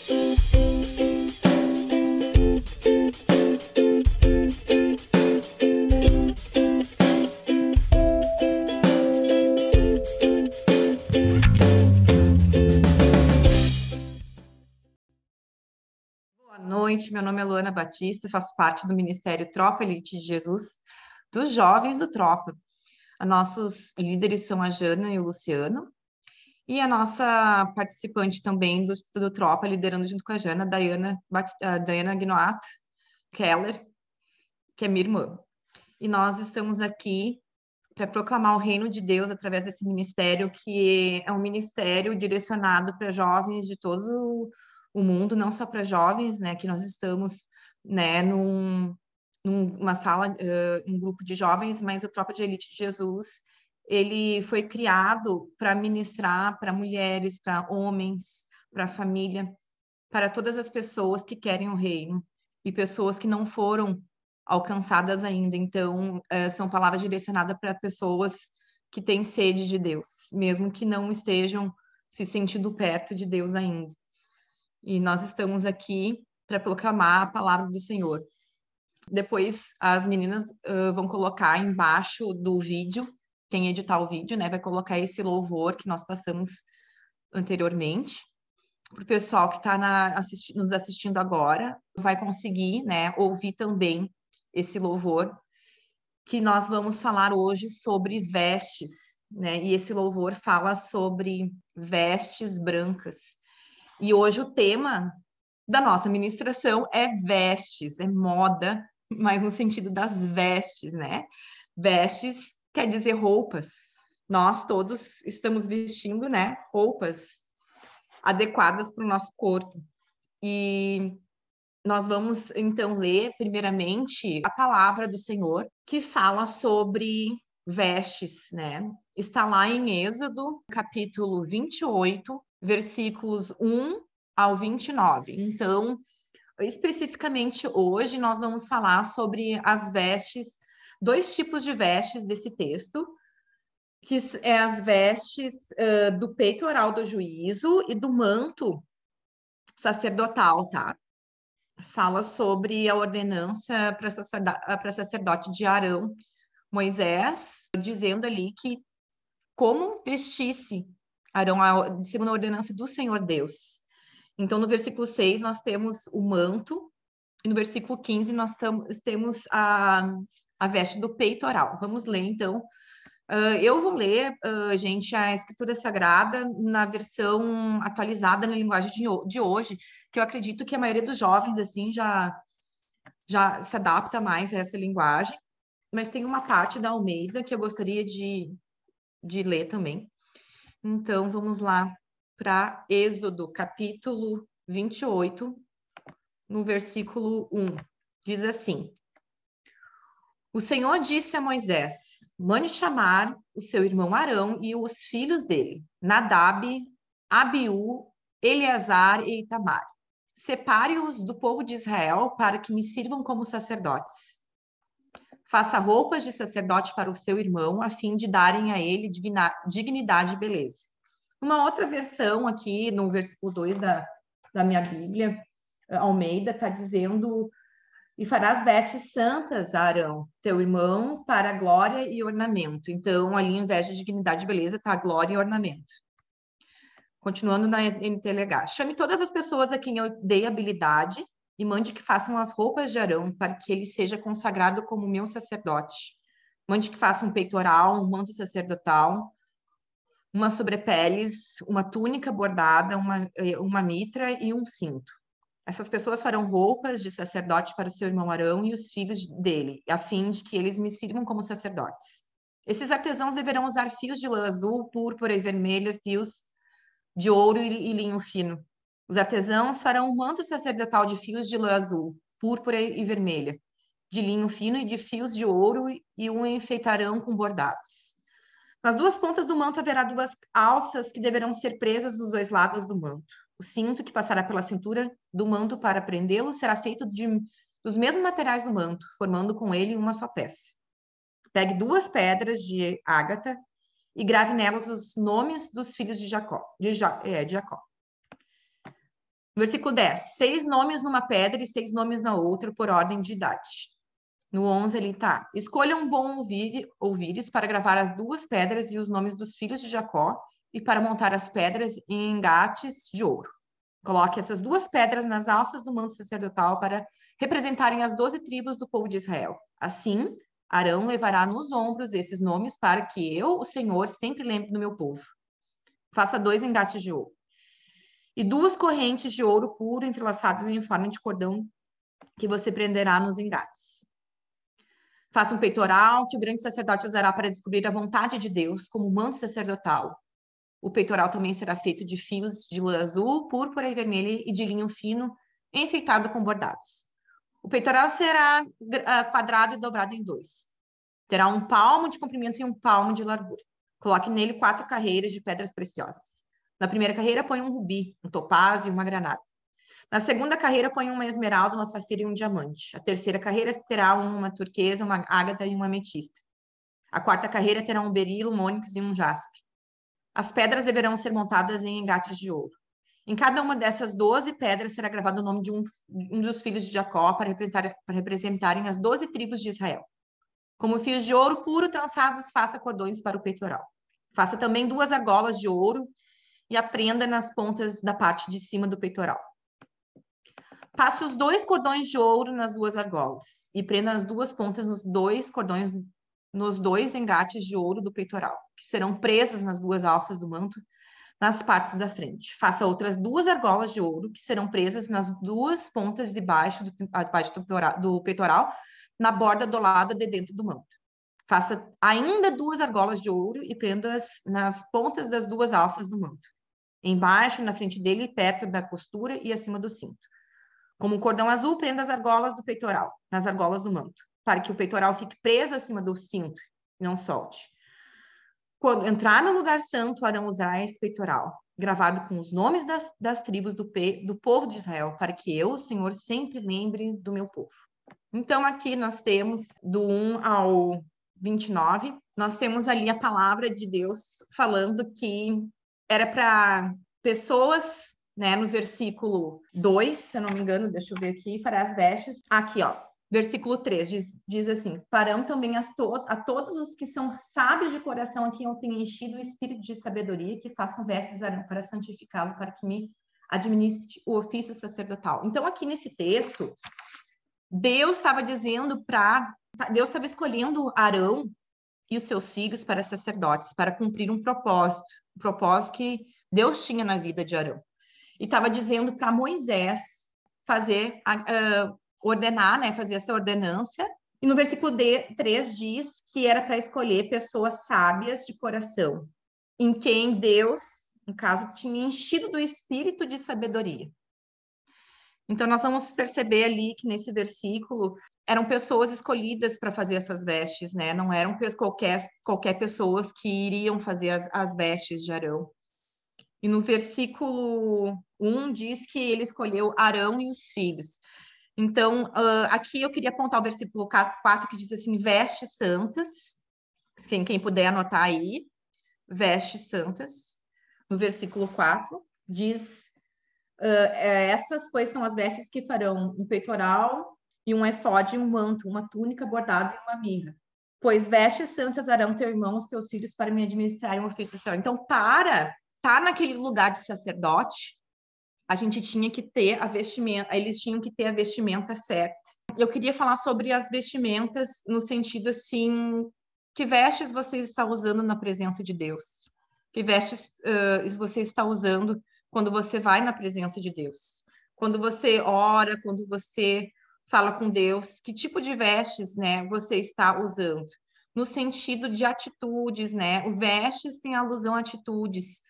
Boa noite, meu nome é Luana Batista, faço parte do Ministério Tropa Elite de Jesus, dos jovens do Tropa. Os nossos líderes são a Jana e o Luciano, e a nossa participante também do Tropa, liderando junto com a Jana, a Dayana Guinoato Keller, que é minha irmã. E nós estamos aqui para proclamar o reino de Deus através desse ministério, que é um ministério direcionado para jovens de todo o mundo, não só para jovens, né? Que nós estamos, né, numa sala, um grupo de jovens, mas a Tropa de Elite de Jesus, ele foi criado para ministrar para mulheres, para homens, para a família, para todas as pessoas que querem o reino e pessoas que não foram alcançadas ainda. Então, são palavras direcionadas para pessoas que têm sede de Deus, mesmo que não estejam se sentindo perto de Deus ainda. E nós estamos aqui para proclamar a palavra do Senhor. Depois, as meninas vão colocar embaixo do vídeo, quem editar o vídeo, né, vai colocar esse louvor que nós passamos anteriormente. Para o pessoal que está nos assistindo agora, vai conseguir, né, ouvir também esse louvor, que nós vamos falar hoje sobre vestes, né? E esse louvor fala sobre vestes brancas. E hoje o tema da nossa ministração é vestes, é moda, mas no sentido das vestes, né? Vestes quer dizer roupas. Nós todos estamos vestindo, né, roupas adequadas para o nosso corpo. E nós vamos, então, ler, primeiramente, a palavra do Senhor, que fala sobre vestes, né? Está lá em Êxodo, capítulo 28, versículos 1 ao 29. Então, especificamente hoje, nós vamos falar sobre as vestes, dois tipos de vestes desse texto, que é as vestes do peitoral do juízo e do manto sacerdotal, tá? Fala sobre a ordenança para sacerdote de Arão, Moisés, dizendo ali que como vestisse Arão, segundo a ordenança do Senhor Deus. Então, no versículo 6, nós temos o manto, e no versículo 15, nós temos a veste do peitoral. Vamos ler, então. Eu vou ler, gente, a Escritura Sagrada na versão atualizada na linguagem de hoje, que eu acredito que a maioria dos jovens, assim, já se adapta mais a essa linguagem, mas tem uma parte da Almeida que eu gostaria de ler também. Então, vamos lá para Êxodo, capítulo 28, no versículo 1. Diz assim: O Senhor disse a Moisés: Mande chamar o seu irmão Arão e os filhos dele, Nadab, Abiú, Eleazar e Itamar. Separe-os do povo de Israel para que me sirvam como sacerdotes. Faça roupas de sacerdote para o seu irmão, a fim de darem a ele dignidade e beleza. Uma outra versão aqui, no versículo 2 da minha Bíblia, Almeida, está dizendo: E farás vestes santas a Arão, teu irmão, para glória e ornamento. Então, ali, em vez de dignidade e beleza, está glória e ornamento. Continuando na NTLH. Chame todas as pessoas a quem eu dei habilidade e mande que façam as roupas de Arão para que ele seja consagrado como meu sacerdote. Mande que façam um peitoral, um manto sacerdotal, uma sobrepeles, uma túnica bordada, uma mitra e um cinto. Essas pessoas farão roupas de sacerdote para o seu irmão Arão e os filhos dele, a fim de que eles me sirvam como sacerdotes. Esses artesãos deverão usar fios de lã azul, púrpura e vermelho, fios de ouro e linho fino. Os artesãos farão um manto sacerdotal de fios de lã azul, púrpura e vermelha, de linho fino e de fios de ouro, e o enfeitarão com bordados. Nas duas pontas do manto haverá duas alças que deverão ser presas dos dois lados do manto. O cinto que passará pela cintura do manto para prendê-lo será feito dos mesmos materiais do manto, formando com ele uma só peça. Pegue duas pedras de ágata e grave nelas os nomes dos filhos de Jacó. Versículo 10. 6 nomes numa pedra e 6 nomes na outra, por ordem de idade. No 11 ele tá. Escolha um bom ouvires para gravar as 2 pedras e os nomes dos filhos de Jacó e para montar as pedras em engates de ouro. Coloque essas 2 pedras nas alças do manto sacerdotal para representarem as 12 tribos do povo de Israel. Assim, Arão levará nos ombros esses nomes para que eu, o Senhor, sempre lembre do meu povo. Faça 2 engates de ouro. E 2 correntes de ouro puro entrelaçadas em forma de cordão que você prenderá nos engates. Faça um peitoral que o grande sacerdote usará para descobrir a vontade de Deus como manto sacerdotal. O peitoral também será feito de fios de lã azul, púrpura e vermelha e de linho fino, enfeitado com bordados. O peitoral será quadrado e dobrado em 2. Terá 1 palmo de comprimento e 1 palmo de largura. Coloque nele 4 carreiras de pedras preciosas. Na primeira carreira, põe um rubi, um topázio e uma granada. Na segunda carreira, põe uma esmeralda, uma safira e um diamante. A terceira carreira terá uma turquesa, uma ágata e uma ametista. A quarta carreira terá um berilo, um ônix e um jaspe. As pedras deverão ser montadas em engates de ouro. Em cada uma dessas 12 pedras será gravado o nome de um dos filhos de Jacó para representarem as 12 tribos de Israel. Como fios de ouro puro trançados, faça cordões para o peitoral. Faça também 2 argolas de ouro e a prenda nas pontas da parte de cima do peitoral. Passe os 2 cordões de ouro nas 2 argolas e prenda as 2 pontas nos 2 cordões nos 2 engates de ouro do peitoral, que serão presos nas 2 alças do manto nas partes da frente. Faça outras 2 argolas de ouro que serão presas nas 2 pontas de baixo do peitoral, na borda do lado de dentro do manto. Faça ainda 2 argolas de ouro e prenda-as nas pontas das 2 alças do manto, embaixo, na frente dele, perto da costura e acima do cinto. Como um cordão azul, prenda as argolas do peitoral, nas argolas do manto, para que o peitoral fique preso acima do cinto, não solte. Quando entrar no lugar santo, Arão usará esse peitoral, gravado com os nomes das tribos do povo de Israel, para que eu, o Senhor, sempre lembre do meu povo. Então, aqui nós temos do 1 ao 29, nós temos ali a palavra de Deus falando que era para pessoas, né, no versículo 2, se eu não me engano, deixa eu ver aqui, fará as vestes. Aqui, ó, versículo 3, diz assim, farão também a todos os que são sábios de coração, a quem eu tenho enchido o espírito de sabedoria, que façam vestes para santificá-lo, para que me administre o ofício sacerdotal. Então, aqui nesse texto, Deus estava escolhendo Arão e os seus filhos para sacerdotes, para cumprir um propósito que Deus tinha na vida de Arão. E estava dizendo para Moisés ordenar, né, fazer essa ordenança. E no versículo 3 diz que era para escolher pessoas sábias de coração, em quem Deus, no caso, tinha enchido do espírito de sabedoria. Então, nós vamos perceber ali que nesse versículo eram pessoas escolhidas para fazer essas vestes, né? Não eram qualquer pessoas que iriam fazer as vestes de Arão. E no versículo 1 diz que ele escolheu Arão e os filhos. Então, aqui eu queria apontar o versículo 4, que diz assim, vestes santas. Quem puder anotar aí, vestes santas. No versículo 4, diz... estas coisas são as vestes que farão um peitoral e um efode e um manto, uma túnica bordada e uma mirra. Pois vestes santas Arão teu irmão, os teus filhos, para me administrarem um ofício social. Então, para estar naquele lugar de sacerdote, a gente tinha que ter a vestimenta, eles tinham que ter a vestimenta certa. Eu queria falar sobre as vestimentas no sentido assim, que vestes você está usando na presença de Deus? Que vestes você está usando quando você vai na presença de Deus? Quando você ora, quando você fala com Deus, que tipo de vestes, né, você está usando? No sentido de atitudes, né? O vestes tem alusão a atitudes,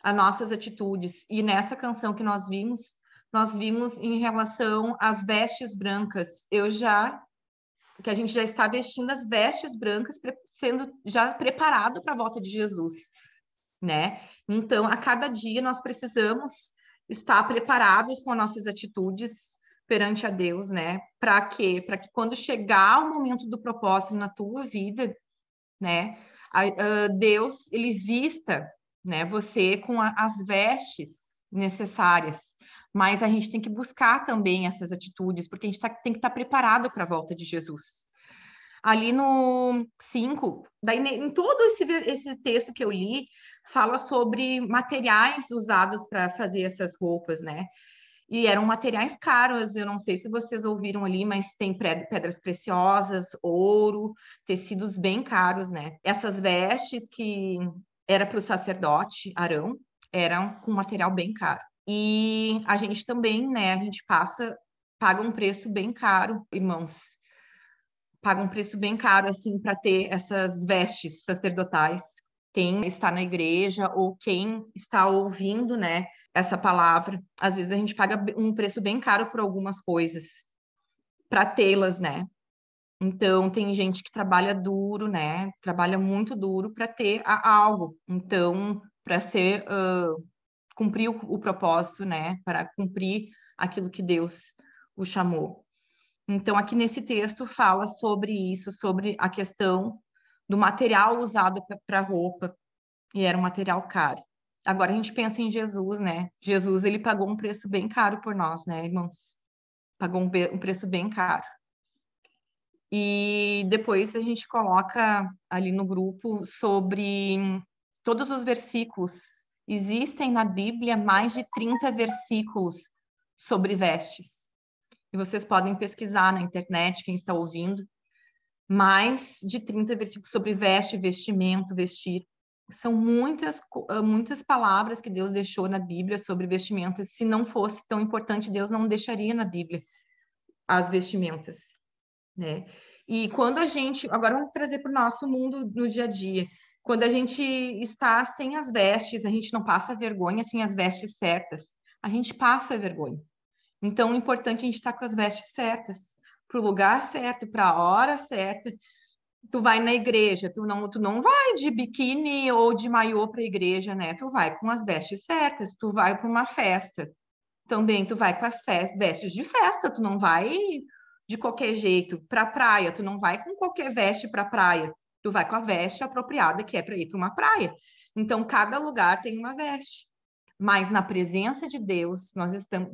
a nossas atitudes. E nessa canção que nós vimos em relação às vestes brancas. Que a gente já está vestindo as vestes brancas, sendo já preparado para a volta de Jesus, né? Então, a cada dia nós precisamos estar preparados com as nossas atitudes perante a Deus, né? Para quê? Para que quando chegar o momento do propósito na tua vida, né? Deus, ele vista, né, você com as vestes necessárias mas a gente tem que buscar também essas atitudes, porque a gente tem que estar preparado para a volta de Jesus. Ali no 5, daí em todo esse texto que eu li, fala sobre materiais usados para fazer essas roupas, né? E eram materiais caros, eu não sei se vocês ouviram ali, mas tem pedras preciosas, ouro, tecidos bem caros, né? Essas vestes que era para o sacerdote Arão, eram com material bem caro. E a gente também, né, a gente paga um preço bem caro, irmãos, paga um preço bem caro, assim, para ter essas vestes sacerdotais. Quem está na igreja ou quem está ouvindo, né, essa palavra, às vezes a gente paga um preço bem caro por algumas coisas para tê-las, né? Então, tem gente que trabalha duro, né? Trabalha muito duro para ter algo. Então, para ser cumprir o propósito, né? Para cumprir aquilo que Deus o chamou. Então, aqui nesse texto fala sobre isso, sobre a questão do material usado para roupa, e era um material caro. Agora a gente pensa em Jesus, né? Jesus, ele pagou um preço bem caro por nós, né, irmãos? Pagou um preço bem caro. E depois a gente coloca ali no grupo sobre todos os versículos. Existem na Bíblia mais de 30 versículos sobre vestes. E vocês podem pesquisar na internet, quem está ouvindo, mais de 30 versículos sobre veste, vestimento, vestir. São muitas palavras que Deus deixou na Bíblia sobre vestimentas. Se não fosse tão importante, Deus não deixaria na Bíblia as vestimentas, né? E quando a gente, agora vamos trazer para o nosso mundo no dia a dia. Quando a gente está sem as vestes, a gente não passa vergonha sem as vestes certas. A gente passa vergonha. Então, o importante é a gente estar com as vestes certas, para o lugar certo, para a hora certa. Tu vai na igreja, tu não vai de biquíni ou de maiô para a igreja, né? Tu vai com as vestes certas, tu vai para uma festa. Também tu vai com as vestes de festa, tu não vai de qualquer jeito para a praia, tu não vai com qualquer veste para a praia. Tu vai com a veste apropriada que é para ir para uma praia. Então, cada lugar tem uma veste. Mas na presença de Deus,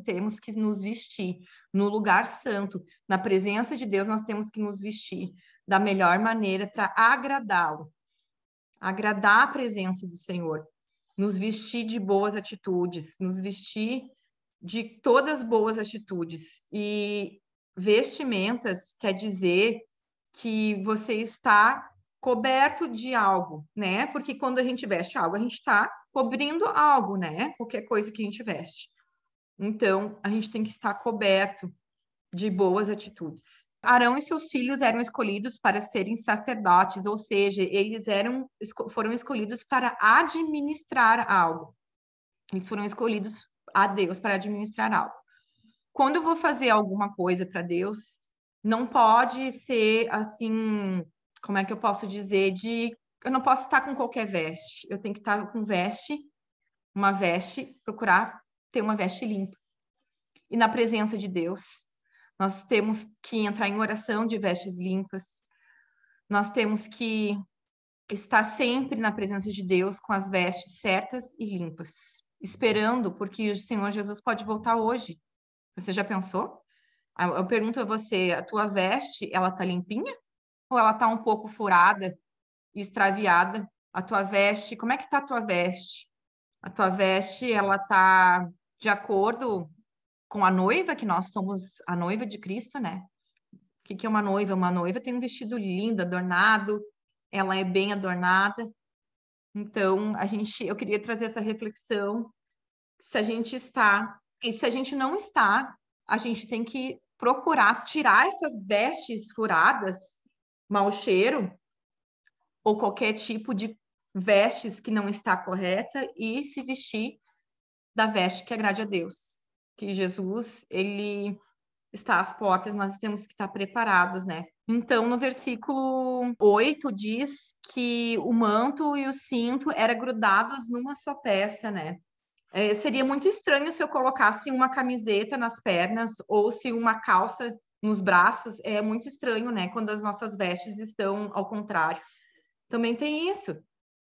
temos que nos vestir no lugar santo. Na presença de Deus, nós temos que nos vestir da melhor maneira para agradá-lo, agradar a presença do Senhor, nos vestir de boas atitudes, nos vestir de todas boas atitudes. E vestimentas quer dizer que você está coberto de algo, né? Porque quando a gente veste algo, a gente está cobrindo algo, né? Qualquer coisa que a gente veste. Então, a gente tem que estar coberto de boas atitudes. Arão e seus filhos eram escolhidos para serem sacerdotes, ou seja, foram escolhidos para administrar algo. Eles foram escolhidos a Deus para administrar algo. Quando eu vou fazer alguma coisa para Deus, não pode ser assim, como é que eu posso dizer, eu não posso estar com qualquer veste. Eu tenho que estar com uma veste, procurar ter uma veste limpa. E na presença de Deus, nós temos que entrar em oração de vestes limpas. Nós temos que estar sempre na presença de Deus com as vestes certas e limpas, esperando, porque o Senhor Jesus pode voltar hoje. Você já pensou? Eu pergunto a você, a tua veste, ela tá limpinha? Ou ela tá um pouco furada, extraviada? A tua veste, como é que tá a tua veste? A tua veste, ela tá de acordo com a noiva, que nós somos a noiva de Cristo, né? O que é uma noiva? Uma noiva tem um vestido lindo, adornado, ela é bem adornada. Então, eu queria trazer essa reflexão, se a gente está, e se a gente não está, a gente tem que procurar tirar essas vestes furadas, mau cheiro, ou qualquer tipo de vestes que não está correta e se vestir da veste que agrade a Deus. Que Jesus, ele está às portas, nós temos que estar preparados, né? Então, no versículo 8 diz que o manto e o cinto eram grudados numa só peça, né? Seria muito estranho se eu colocasse uma camiseta nas pernas ou se uma calça nos braços. É muito estranho, né? Quando as nossas vestes estão ao contrário. Também tem isso.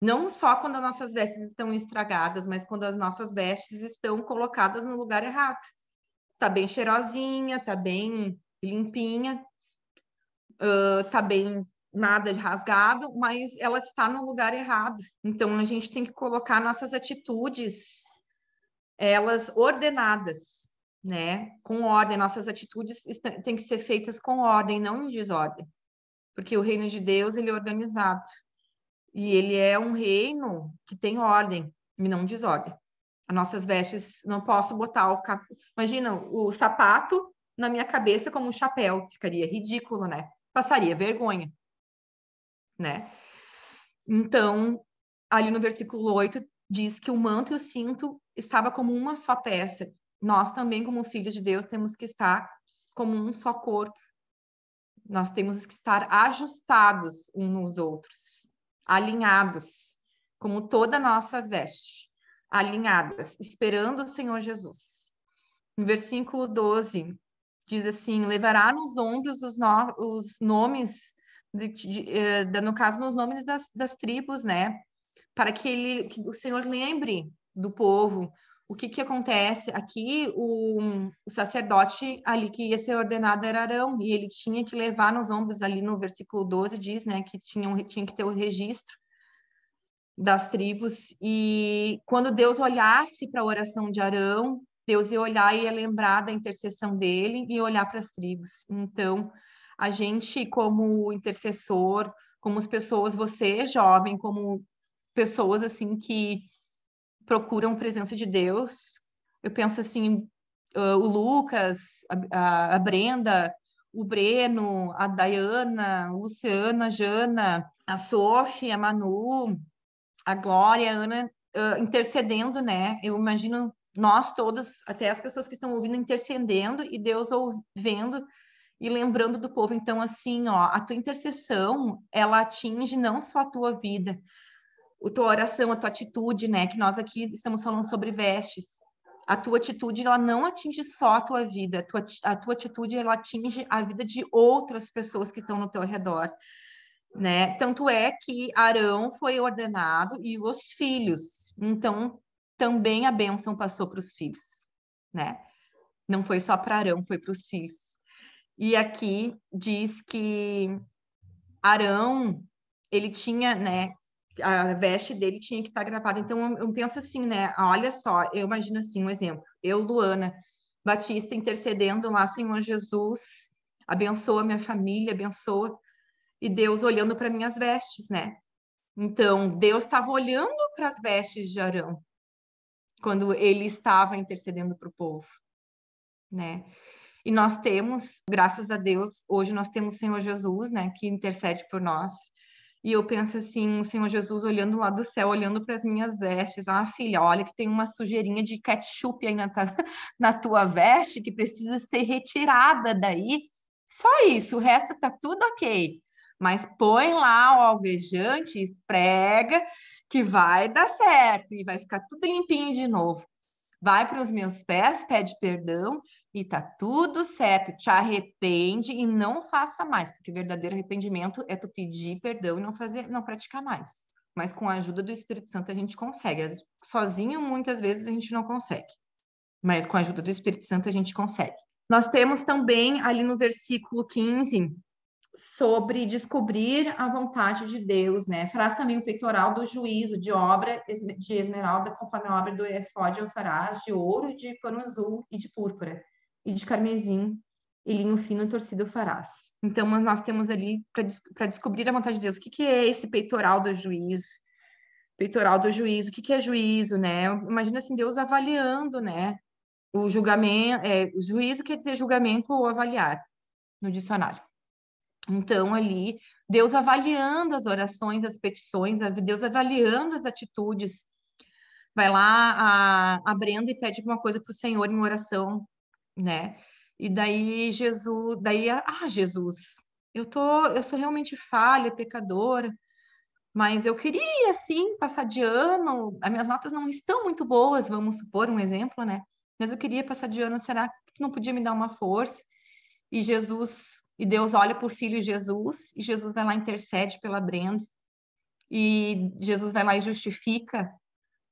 Não só quando as nossas vestes estão estragadas, mas quando as nossas vestes estão colocadas no lugar errado. Tá bem cheirosinha, tá bem limpinha, tá bem nada de rasgado, mas ela está no lugar errado. Então a gente tem que colocar nossas atitudes, elas ordenadas, né? Com ordem. Nossas atitudes têm que ser feitas com ordem, não em desordem. Porque o reino de Deus, ele é organizado. E ele é um reino que tem ordem e não desordem. As nossas vestes, não posso botar o Imagina, o sapato na minha cabeça como um chapéu. Ficaria ridículo, né? Passaria vergonha, né? Então, ali no versículo 8, diz que o manto e o cinto estava como uma só peça. Nós também, como filhos de Deus, temos que estar como um só corpo. Nós temos que estar ajustados uns nos outros, alinhados, como toda a nossa veste, alinhadas, esperando o Senhor Jesus. No versículo 12, diz assim: levará nos ombros os nomes, no caso, nos nomes das tribos, né? Para que o Senhor lembre do povo o que acontece. Aqui, o sacerdote ali que ia ser ordenado era Arão, e ele tinha que levar nos ombros, ali no versículo 12 diz, né, que tinha que ter o registro das tribos, e quando Deus olhasse para a oração de Arão, Deus ia olhar e ia lembrar da intercessão dele e olhar para as tribos. Então, a gente, como intercessor, como as pessoas, você jovem, como pessoas assim que procuram a presença de Deus. Eu penso assim, o Lucas, a Brenda, o Breno, a Dayana, o Luciano, a Jana, a Sophie, a Manu, a Glória, a Ana, intercedendo, né? Eu imagino nós todos, até as pessoas que estão ouvindo, intercedendo e Deus vendo e lembrando do povo. Então, assim, ó, a tua intercessão, ela atinge não só a tua vida, a tua oração, a tua atitude, né? Que nós aqui estamos falando sobre vestes. A tua atitude, ela não atinge só a tua vida, a tua atitude, ela atinge a vida de outras pessoas que estão no teu redor, né? Tanto é que Arão foi ordenado e os filhos. Então, também a bênção passou para os filhos, né? Não foi só para Arão, foi para os filhos. E aqui diz que Arão, ele tinha, né, a veste dele tinha que estar gravada. Então, eu penso assim, né? Olha só, eu imagino assim, um exemplo. Eu, Luana Batista, intercedendo lá, Senhor Jesus, abençoa minha família, abençoa. E Deus olhando para minhas vestes, né? Então, Deus estava olhando para as vestes de Arão, quando ele estava intercedendo para o povo, né? E nós temos, graças a Deus, hoje nós temos o Senhor Jesus, né, que intercede por nós. E eu penso assim, o Senhor Jesus olhando lá do céu, olhando para as minhas vestes. Ah, filha, olha que tem uma sujeirinha de ketchup aí na tua veste que precisa ser retirada daí. Só isso, o resto tá tudo ok. Mas põe lá o alvejante, esfrega, que vai dar certo e vai ficar tudo limpinho de novo. Vai para os meus pés, pede perdão e tá tudo certo. Te arrepende e não faça mais, porque verdadeiro arrependimento é tu pedir perdão e não fazer, não praticar mais. Mas com a ajuda do Espírito Santo a gente consegue. Sozinho, muitas vezes, a gente não consegue. Mas com a ajuda do Espírito Santo a gente consegue. Nós temos também ali no versículo 15 sobre descobrir a vontade de Deus, né? Farás também o peitoral do juízo de obra de esmeralda, conforme a obra do efode o farás, de ouro, de pano azul e de púrpura, e de carmesim, e linho fino torcido farás. Então, nós temos ali para descobrir a vontade de Deus. O que é esse peitoral do juízo? Peitoral do juízo, o que é juízo, né? Imagina assim, Deus avaliando, né? O julgamento, juízo quer dizer julgamento ou avaliar, no dicionário. Então, ali, Deus avaliando as orações, as petições, Deus avaliando as atitudes. Vai lá a Brenda e pede alguma coisa para o Senhor em oração, né? E daí Jesus, Jesus, eu sou realmente falha, pecadora, mas eu queria, sim, passar de ano, as minhas notas não estão muito boas, vamos supor um exemplo, né? Mas eu queria passar de ano, será que tu não podia me dar uma força? E Jesus, e Deus olha por filho Jesus, e Jesus vai lá, intercede pela Brenda, e Jesus vai lá e justifica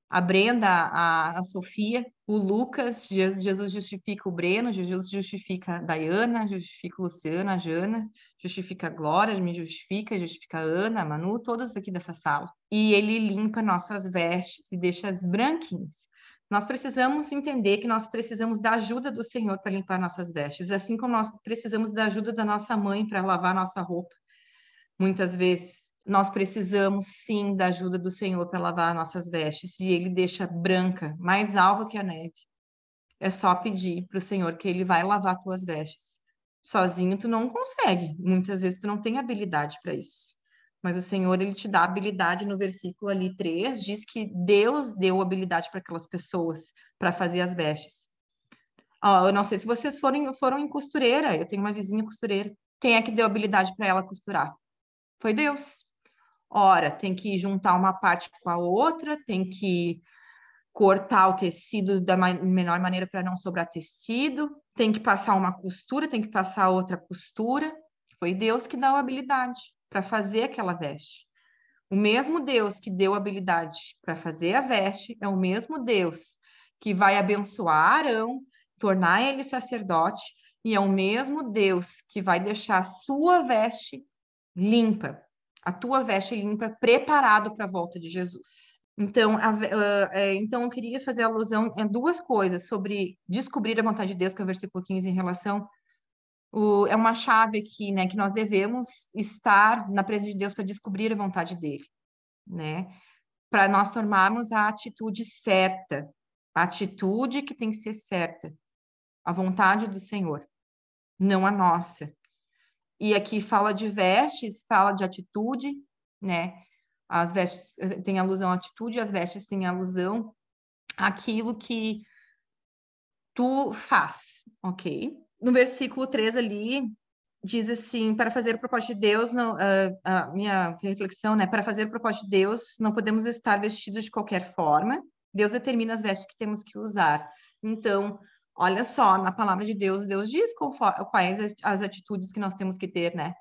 a Brenda, a Sofia, o Lucas, Jesus justifica o Breno, Jesus justifica a Dayana, justifica o Luciano, a Jana, justifica a Glória, me justifica a Ana, a Manu, todos aqui dessa sala. E ele limpa nossas vestes e deixa as branquinhas. Nós precisamos entender que nós precisamos da ajuda do Senhor para limpar nossas vestes, assim como nós precisamos da ajuda da nossa mãe para lavar nossa roupa. Muitas vezes nós precisamos sim da ajuda do Senhor para lavar nossas vestes, e Ele deixa branca, mais alva que a neve. É só pedir para o Senhor que Ele vai lavar tuas vestes. Sozinho tu não consegue, muitas vezes tu não tem habilidade para isso. Mas o Senhor, Ele te dá habilidade. No versículo ali 3, diz que Deus deu habilidade para aquelas pessoas para fazer as vestes. Ó, eu não sei se vocês foram em costureira, eu tenho uma vizinha costureira. Quem é que deu habilidade para ela costurar? Foi Deus. Ora, tem que juntar uma parte com a outra, tem que cortar o tecido da menor maneira para não sobrar tecido, tem que passar uma costura, tem que passar outra costura. Foi Deus que dá a habilidade para fazer aquela veste. O mesmo Deus que deu a habilidade para fazer a veste é o mesmo Deus que vai abençoar Arão, tornar ele sacerdote, e é o mesmo Deus que vai deixar a sua veste limpa, a tua veste limpa, preparado para a volta de Jesus. Então, então, eu queria fazer alusão a duas coisas sobre descobrir a vontade de Deus, que é o versículo 15, em relação. É uma chave aqui, né, que nós devemos estar na presença de Deus para descobrir a vontade dele, né? Para nós tomarmos a atitude certa, a atitude que tem que ser certa, a vontade do Senhor, não a nossa. E aqui fala de vestes, fala de atitude, né? As vestes têm alusão à atitude, as vestes têm alusão àquilo que tu faz, ok? No versículo 3 ali, diz assim, para fazer o propósito de Deus, não, a minha reflexão, né? Para fazer o propósito de Deus, não podemos estar vestidos de qualquer forma. Deus determina as vestes que temos que usar. Então, olha só, na palavra de Deus, Deus diz quais as atitudes que nós temos que ter, né?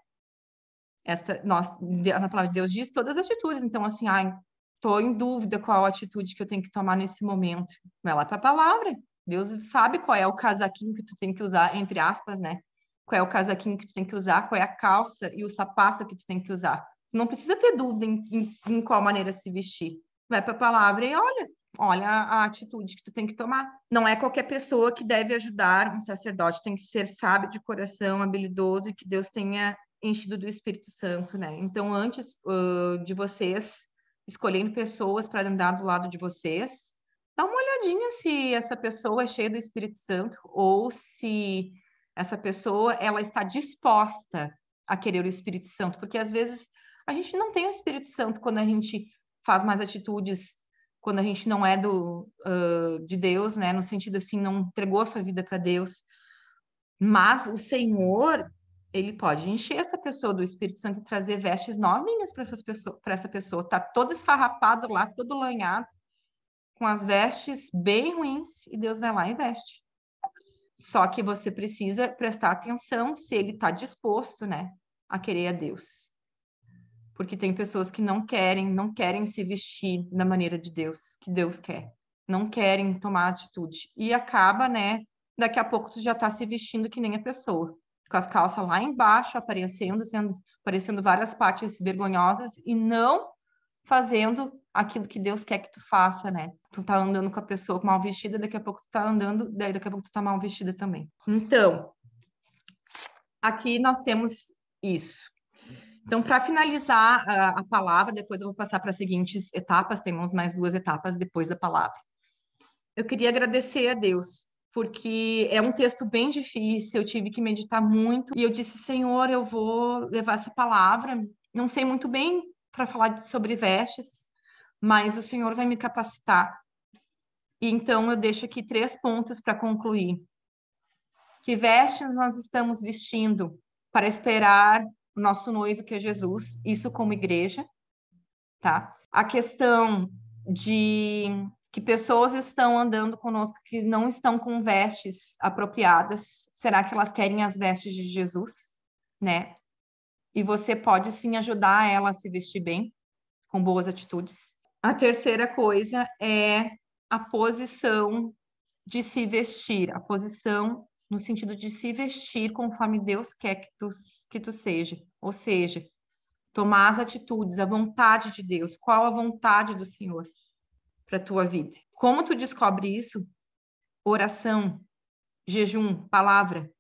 Na palavra de Deus diz todas as atitudes. Então, assim, ai, tô em dúvida qual atitude que eu tenho que tomar nesse momento. Vai lá para a palavra. Deus sabe qual é o casaquinho que tu tem que usar, entre aspas, né? Qual é o casaquinho que tu tem que usar, qual é a calça e o sapato que tu tem que usar. Tu não precisa ter dúvida em qual maneira se vestir. Vai para a palavra e olha a atitude que tu tem que tomar. Não é qualquer pessoa que deve ajudar um sacerdote, tem que ser sábio de coração, habilidoso, e que Deus tenha enchido do Espírito Santo, né? Então, antes de vocês escolherem pessoas para andar do lado de vocês, dá uma olhadinha se essa pessoa é cheia do Espírito Santo ou se essa pessoa ela está disposta a querer o Espírito Santo, porque às vezes a gente não tem o Espírito Santo quando a gente faz mais atitudes, quando a gente não é de Deus, né? No sentido assim, não entregou a sua vida para Deus. Mas o Senhor, ele pode encher essa pessoa do Espírito Santo e trazer vestes novinhas para essa pessoa. Tá todo esfarrapado lá, todo lanhado, com as vestes bem ruins, e Deus vai lá e veste. Só que você precisa prestar atenção se ele está disposto, né, a querer a Deus. Porque tem pessoas que não querem se vestir da maneira de Deus, que Deus quer. Não querem tomar atitude. E acaba, né, daqui a pouco tu já tá se vestindo que nem a pessoa. Com as calças lá embaixo, aparecendo várias partes vergonhosas e não fazendo aquilo que Deus quer que tu faça, né? Tu tá andando com a pessoa mal vestida, daqui a pouco tu tá andando, daí daqui a pouco tu tá mal vestida também. Então, aqui nós temos isso. Então, para finalizar a palavra, depois eu vou passar para as seguintes etapas, temos mais duas etapas depois da palavra. Eu queria agradecer a Deus, porque é um texto bem difícil, eu tive que meditar muito, e eu disse, Senhor, eu vou levar essa palavra, não sei muito bem para falar sobre vestes, mas o Senhor vai me capacitar. E então eu deixo aqui 3 pontos para concluir. Que vestes nós estamos vestindo para esperar o nosso noivo, que é Jesus, isso como igreja, tá? A questão de que pessoas estão andando conosco que não estão com vestes apropriadas, será que elas querem as vestes de Jesus, né? E você pode sim ajudar ela a se vestir bem, com boas atitudes. A terceira coisa é a posição de se vestir, a posição no sentido de se vestir conforme Deus quer que tu seja, ou seja, tomar as atitudes, a vontade de Deus, qual a vontade do Senhor para a tua vida. Como tu descobre isso? Oração, jejum, palavra,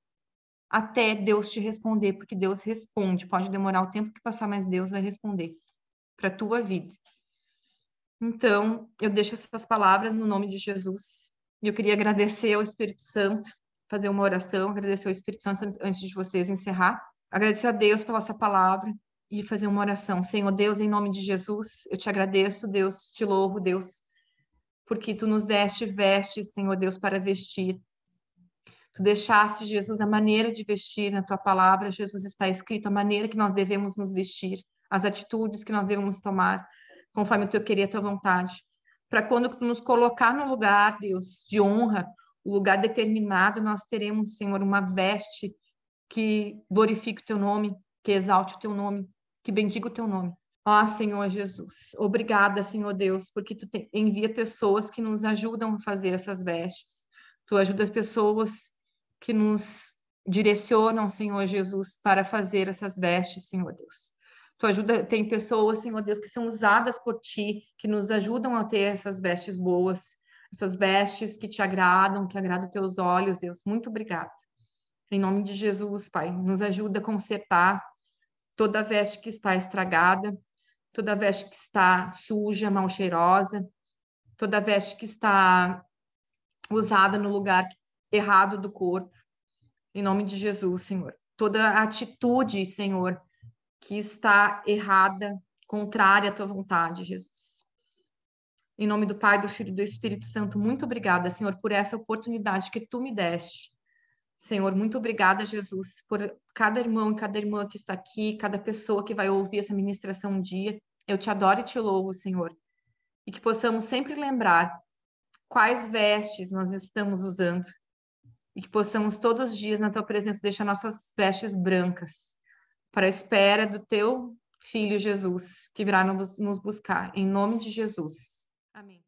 até Deus te responder, porque Deus responde, pode demorar o tempo que passar, mas Deus vai responder para a tua vida. Então, eu deixo essas palavras no nome de Jesus. E eu queria agradecer ao Espírito Santo, fazer uma oração, agradecer ao Espírito Santo antes de vocês encerrar. Agradecer a Deus pela essa palavra e fazer uma oração. Senhor Deus, em nome de Jesus, eu te agradeço, Deus, te louvo, Deus, porque tu nos deste vestes, Senhor Deus, para vestir. Tu deixaste, Jesus, a maneira de vestir na tua palavra, Jesus, está escrito a maneira que nós devemos nos vestir, as atitudes que nós devemos tomar, conforme o teu querer e a tua vontade. Para quando tu nos colocar no lugar, Deus, de honra, o lugar determinado, nós teremos, Senhor, uma veste que glorifique o teu nome, que exalte o teu nome, que bendiga o teu nome. Ó, Senhor Jesus, obrigada, Senhor Deus, porque tu envia pessoas que nos ajudam a fazer essas vestes. Tu ajudas pessoas que nos direcionam, Senhor Jesus, para fazer essas vestes, Senhor Deus. Tu ajuda, tem pessoas, Senhor Deus, que são usadas por ti, que nos ajudam a ter essas vestes boas, essas vestes que te agradam, que agradam teus olhos, Deus. Muito obrigada. Em nome de Jesus, Pai, nos ajuda a consertar toda veste que está estragada, toda veste que está suja, mal cheirosa, toda veste que está usada no lugar errado do corpo. Em nome de Jesus, Senhor. Toda atitude, Senhor, que está errada, contrária à tua vontade, Jesus. Em nome do Pai, do Filho e do Espírito Santo, muito obrigada, Senhor, por essa oportunidade que tu me deste. Senhor, muito obrigada, Jesus, por cada irmão e cada irmã que está aqui, cada pessoa que vai ouvir essa ministração um dia. Eu te adoro e te louvo, Senhor. E que possamos sempre lembrar quais vestes nós estamos usando. E que possamos todos os dias, na tua presença, deixar nossas vestes brancas para a espera do teu Filho Jesus, que virá nos buscar. Em nome de Jesus. Amém.